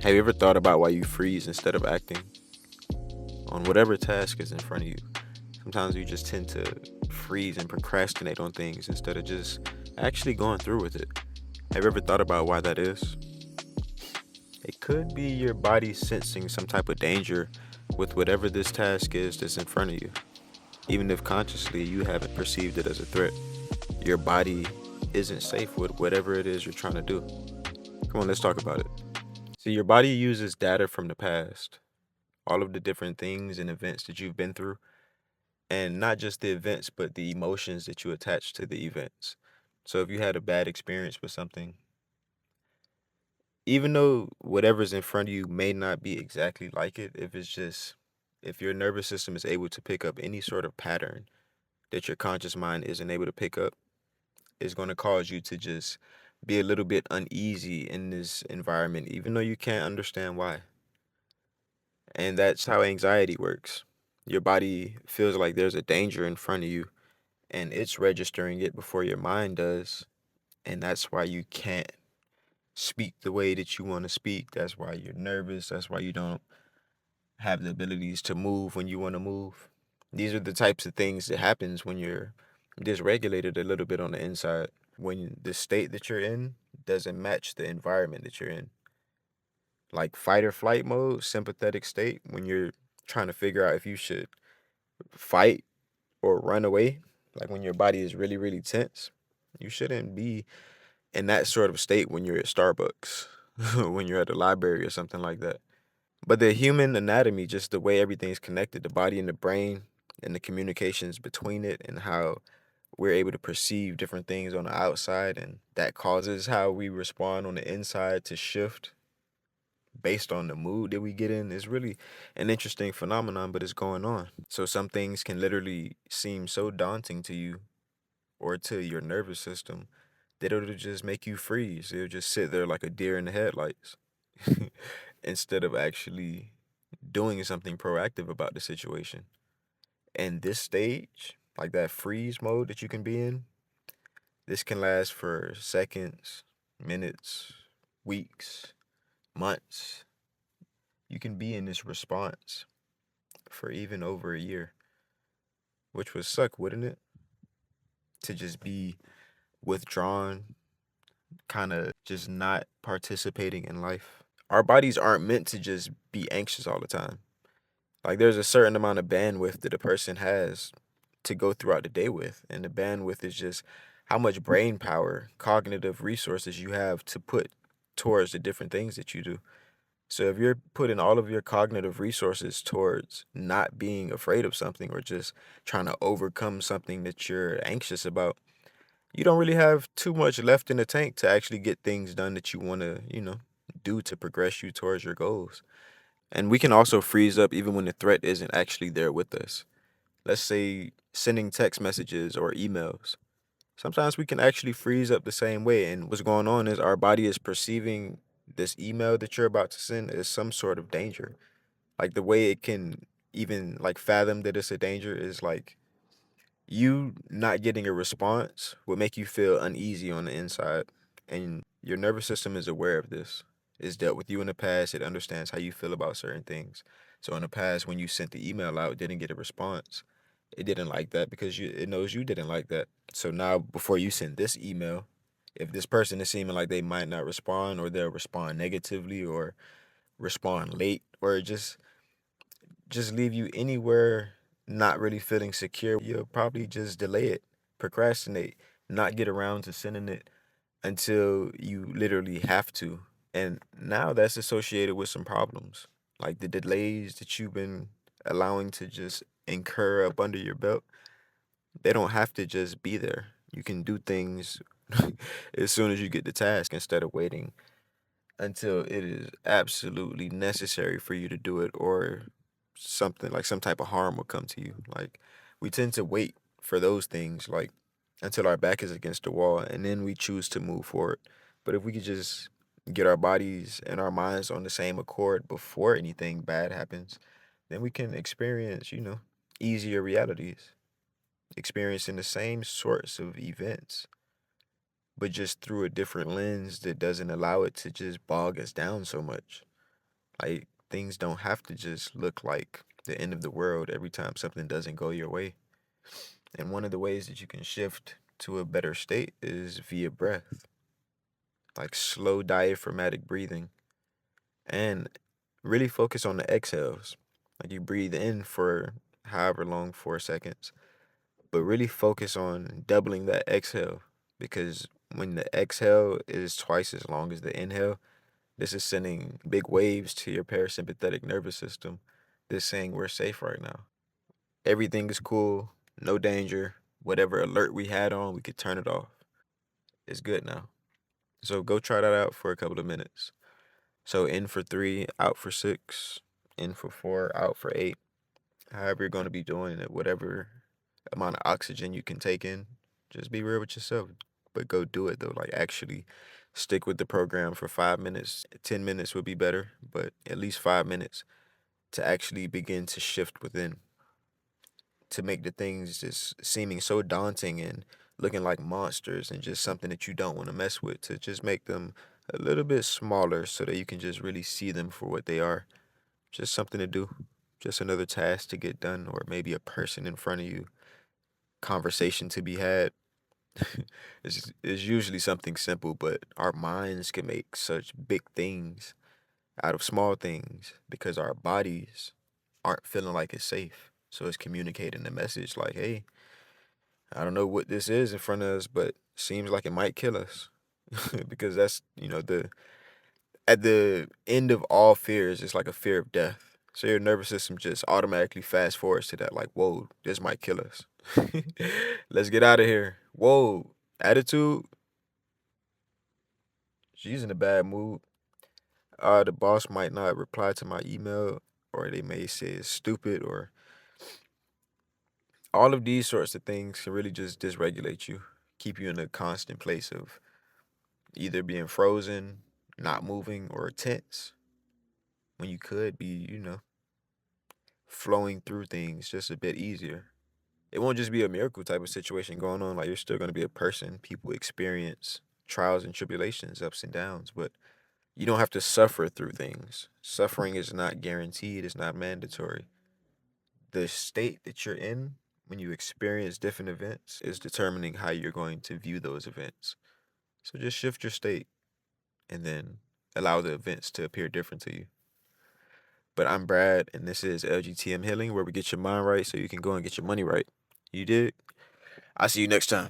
Have you ever thought about why you freeze instead of acting on whatever task is in front of you? Sometimes you just tend to freeze and procrastinate on things instead of just actually going through with it. Have you ever thought about why that is? It could be your body sensing some type of danger with whatever this task is that's in front of you. Even if consciously you haven't perceived it as a threat, your body isn't safe with whatever it is you're trying to do. Come on, let's talk about it. So, your body uses data from the past, all of the different things and events that you've been through, and not just the events, but the emotions that you attach to the events. So, if you had a bad experience with something, even though whatever's in front of you may not be exactly like it, if your nervous system is able to pick up any sort of pattern that your conscious mind isn't able to pick up, it's going to cause you to just be a little bit uneasy in this environment, even though you can't understand why. And that's how anxiety works. Your body feels like there's a danger in front of you, and it's registering it before your mind does. And that's why you can't speak the way that you want to speak. That's why you're nervous. That's why you don't have the abilities to move when you want to move. These are the types of things that happens when you're dysregulated a little bit on the inside. When the state that you're in doesn't match the environment that you're in. Like fight or flight mode, sympathetic state, when you're trying to figure out if you should fight or run away, like when your body is really, really tense, you shouldn't be in that sort of state when you're at Starbucks, when you're at the library or something like that. But the human anatomy, just the way everything's connected, the body and the brain and the communications between it and how we're able to perceive different things on the outside, and that causes how we respond on the inside to shift based on the mood that we get in, is really an interesting phenomenon, but it's going on. So some things can literally seem so daunting to you or to your nervous system that it'll just make you freeze. It'll just sit there like a deer in the headlights instead of actually doing something proactive about the situation. And this stage, like that freeze mode that you can be in, this can last for seconds, minutes, weeks, months. You can be in this response for even over a year, which would suck, wouldn't it? To just be withdrawn, kind of just not participating in life. Our bodies aren't meant to just be anxious all the time. Like there's a certain amount of bandwidth that a person has to go throughout the day with, and the bandwidth is just how much brain power, cognitive resources you have to put towards the different things that you do. So if you're putting all of your cognitive resources towards not being afraid of something or just trying to overcome something that you're anxious about, you don't really have too much left in the tank to actually get things done that you want to, do to progress you towards your goals. And we can also freeze up even when the threat isn't actually there with us. Let's say sending text messages or emails. Sometimes we can actually freeze up the same way. And what's going on is our body is perceiving this email that you're about to send as some sort of danger. Like the way it can even like fathom that it's a danger is like you not getting a response will make you feel uneasy on the inside. And your nervous system is aware of this. It's dealt with you in the past. It understands how you feel about certain things. So in the past, when you sent the email out, didn't get a response, it didn't like that because it knows you didn't like that. So now before you send this email, if this person is seeming like they might not respond, or they'll respond negatively or respond late, or just leave you anywhere not really feeling secure, you'll probably just delay it, procrastinate, not get around to sending it until you literally have to. And now that's associated with some problems. Like the delays that you've been allowing to just incur up under your belt, they don't have to just be there. You can do things as soon as you get the task instead of waiting until it is absolutely necessary for you to do it, or something like some type of harm will come to you. Like we tend to wait for those things like until our back is against the wall, and then we choose to move forward. But if we could just get our bodies and our minds on the same accord before anything bad happens, then we can experience, easier realities, experiencing the same sorts of events, but just through a different lens that doesn't allow it to just bog us down so much. Like, things don't have to just look like the end of the world every time something doesn't go your way. And one of the ways that you can shift to a better state is via breath, like slow diaphragmatic breathing, and really focus on the exhales. Like, you breathe in for however long, 4 seconds, but really focus on doubling that exhale, because when the exhale is twice as long as the inhale, this is sending big waves to your parasympathetic nervous system. This saying we're safe right now. Everything is cool, no danger. Whatever alert we had on, we could turn it off. It's good now. So go try that out for a couple of minutes. So in for 3, out for 6, in for 4, out for 8. However you're going to be doing it, whatever amount of oxygen you can take in, just be real with yourself. But go do it though. Like, actually stick with the program for 5 minutes. 10 minutes would be better, but at least 5 minutes to actually begin to shift within, to make the things just seeming so daunting and looking like monsters and just something that you don't want to mess with, to just make them a little bit smaller so that you can just really see them for what they are. Just something to do, just another task to get done, or maybe a person in front of you, conversation to be had. It's usually something simple, but our minds can make such big things out of small things because our bodies aren't feeling like it's safe. So it's communicating the message like, hey, I don't know what this is in front of us, but seems like it might kill us. Because that's, the at the end of all fears, it's like a fear of death. So your nervous system just automatically fast forwards to that, like, whoa, this might kill us. Let's get out of here. Whoa, attitude, she's in a bad mood. The boss might not reply to my email, or they may say it's stupid, or all of these sorts of things can really just dysregulate you, keep you in a constant place of either being frozen, not moving, or tense, when you could be, flowing through things just a bit easier. It won't just be a miracle type of situation going on. Like, you're still going to be a person. People experience trials and tribulations, ups and downs, but you don't have to suffer through things. Suffering is not guaranteed, it's not mandatory. The state that you're in when you experience different events is determining how you're going to view those events. So just shift your state and then allow the events to appear different to you. But I'm Brad, and this is LGTM Healing, where we get your mind right so you can go and get your money right. You did? I'll see you next time.